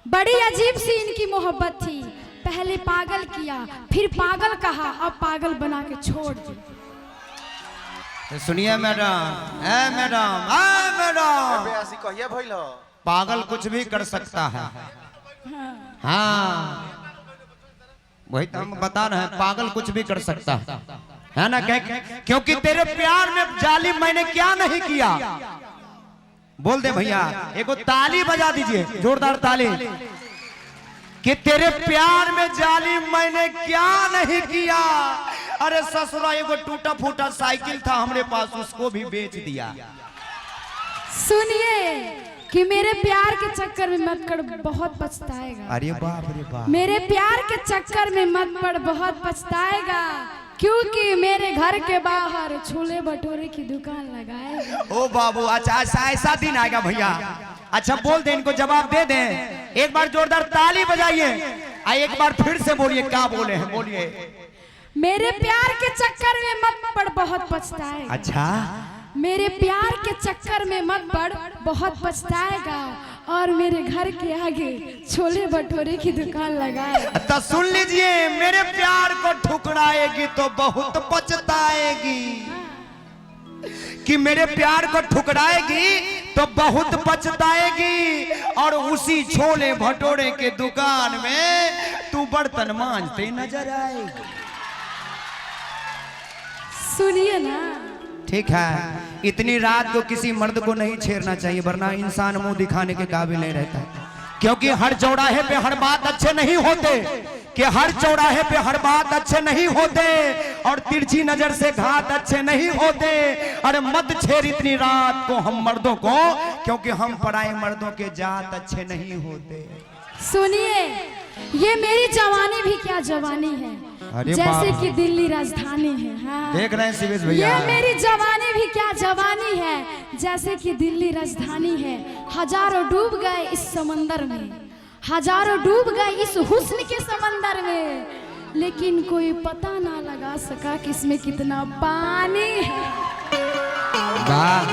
बड़ी अजीब सी इनकी मोहब्बत थी। पहले पागल किया, फिर पागल कहा, अब पागल बना के छोड़ दिया। सुनिए मैडम, ए मैडम, ए मैडम, ऐसी कहिए भइल हो। पागल कुछ भी कर सकता है। हाँ वही तो हम बता रहे हैं, पागल कुछ भी कर सकता है ना। क्योंकि तेरे प्यार में जालिम मैंने क्या नहीं किया। बोल दे भैया, एगो ताली बजा दीजिए, जोरदार ताली। कि तेरे प्यार में जालिम मैंने क्या नहीं किया। अरे ससुरा एगो टूटा फूटा साइकिल था हमारे पास, उसको भी बेच दिया। सुनिए कि मेरे प्यार के चक्कर में मत पड़, बहुत पछताएगा। अरे बाप रे बाप, मेरे प्यार के चक्कर में मत पड़, बहुत पछताएगा। क्योंकि मेरे घर के बाहर छोले भटूरे की दुकान लगाएगा। ओ बाबू, अच्छा ऐसा दिन आएगा भैया। अच्छा बोल दे, इनको जवाब दे दे। एक बार जोरदार ताली बजाइए, एक बार फिर से बोलिए, क्या बोले हैं बोलिए। मेरे प्यार के चक्कर में मत पड़, बहुत पछताएगा। अच्छा, मेरे प्यार के चक्कर में मत पड़, बहुत पछताएगा। और मेरे घर के आगे छोले भटूरे की दुकान लगाएगा। तो सुन लीजिए, मेरे प्यार को ठुकराएगी तो बहुत पछताएगी। कि मेरे प्यार को ठुकराएगी तो बहुत पछताएगी। और उसी छोले भटूरे के दुकान में तू बर्तन मांजते नजर आएगी। सुनिए ना, ठीक है, इतनी रात को किसी मर्द को नहीं छेड़ना चाहिए, वरना इंसान मुंह दिखाने के काबिल नहीं रहता। क्योंकि हर चौराहे पे हर बात अच्छे नहीं होते, कि हर चौराहे पे हर बात अच्छे नहीं होते, और तिरछी नजर से घात अच्छे नहीं होते। अरे मत छेड़ इतनी रात को हम मर्दों को, क्योंकि हम पराए मर्दों के जात अच्छे नहीं होते। सुनिए, ये मेरी जवानी भी क्या जवानी है, जैसे कि दिल्ली राजधानी है। हाँ। देख रहे हैं शिवेश भैया, ये मेरी जवानी भी क्या जवानी है, जैसे कि दिल्ली राजधानी है। हजारों डूब गए इस समंदर में, हजारों डूब गए इस हुस्न के समंदर में, लेकिन कोई पता ना लगा सका कि इसमें कितना पानी है। वाह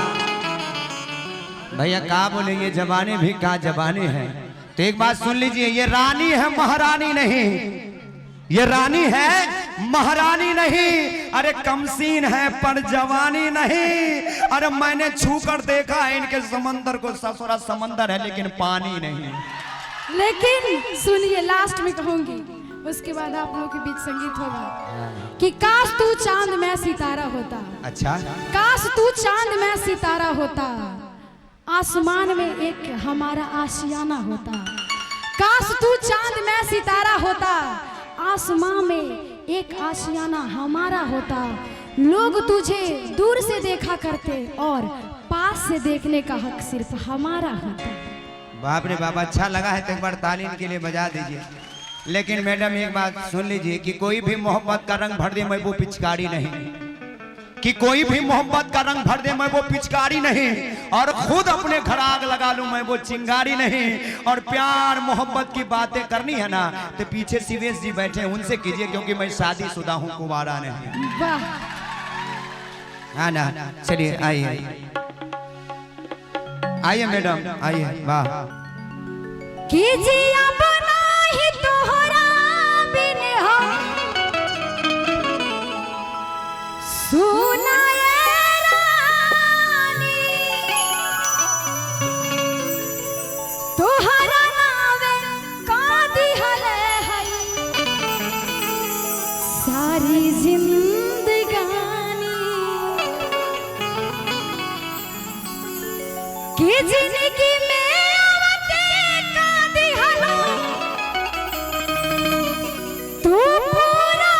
भैया, क्या बोलेंगे, जवानी भी क्या जवानी है। तो एक बात सुन लीजिए, ये रानी है महारानी नहीं, ये रानी है महारानी नहीं। अरे कमसीन है पर जवानी नहीं। अरे मैंने छू कर देखा है इनके समंदर को, ससुरा समंदर है लेकिन पानी नहीं। लेकिन सुनिए, लास्ट में कहूंगी, उसके बाद आप लोगों के बीच संगीत होगा। कि काश तू चांद में सितारा होता। अच्छा, काश तू चांद में सितारा होता, आसमान में एक हमारा आशियाना होता। काश तू चांद में सितारा होता, आसमान में एक आशियाना हमारा होता। लोग तुझे दूर से देखा करते और पास से देखने का हक सिर्फ हमारा होता। बाप रे बाप, अच्छा लगा है तो एक बार ताली के लिए बजा दीजिए। लेकिन मैडम एक बात सुन लीजिए, कि कोई भी मोहब्बत का रंग भर दे मैं वो पिचकारी नहीं, कि कोई भी मोहब्बत का रंग भर दे मैं वो पिचकारी नहीं, और खुद अपने घर आग लगा लूं मैं वो चिंगारी नहीं। और प्यार मोहब्बत की बातें करनी है ना, तो पीछे शिवेश जी बैठे उनसे कीजिए, क्योंकि मैं शादीशुदा हूं, कुंवारा नहीं। वाह, हाँ ना, चलिए आइए आइए मैडम, आइए। वाह, कीजिए अपना ही तोहरा बिन हो, सुनाए रानी तोहरा नावे कादी हले है सारी जिंदगानी। कि जिंदगी में आवते कादी हलो तू पूरा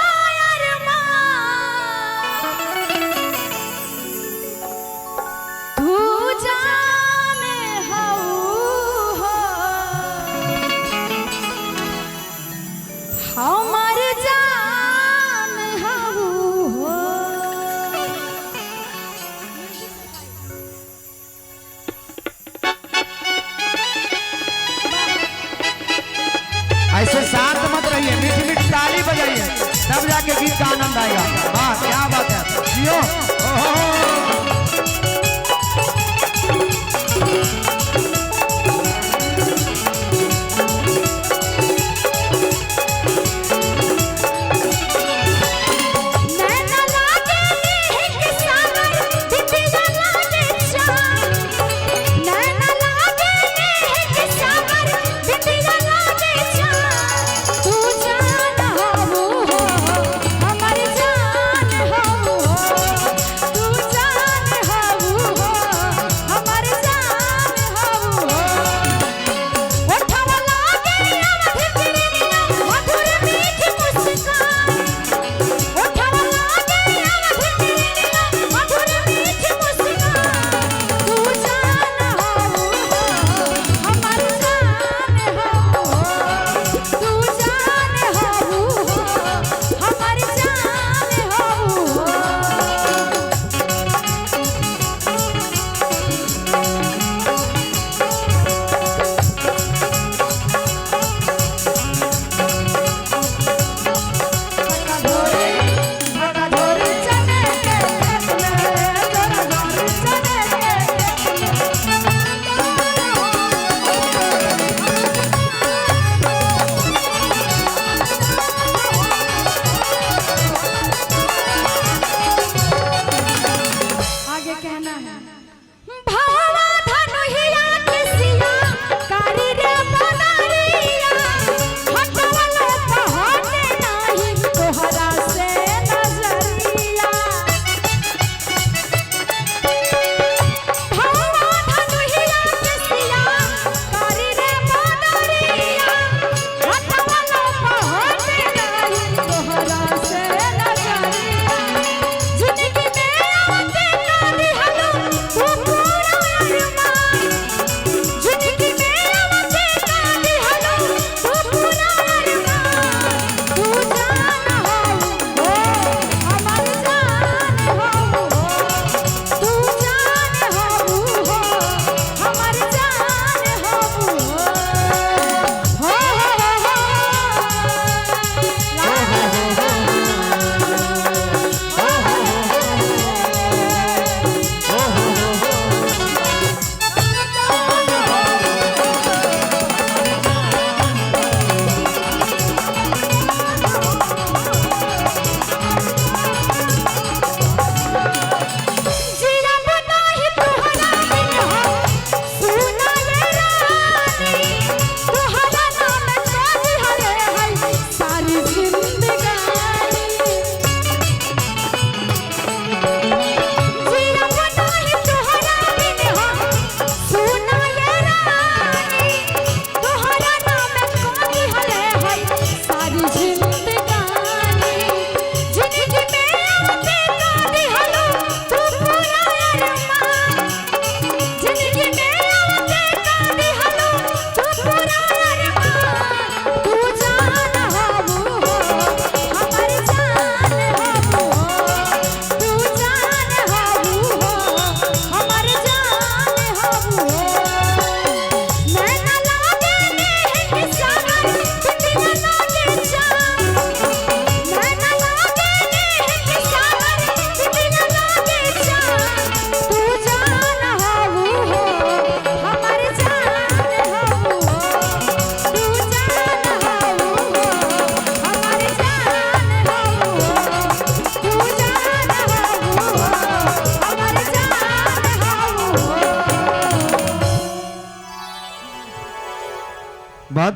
ऐसे शांत मत रहिए, मीठी मीठी ताली बजाइए, तब जाके गीत का आनंद आएगा। वाह क्या बात है, जियो।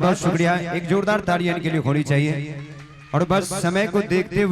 बहुत शुक्रिया। एक जोरदार तालियां इनके लिए होनी चाहिए। और बस समय को देखते हुए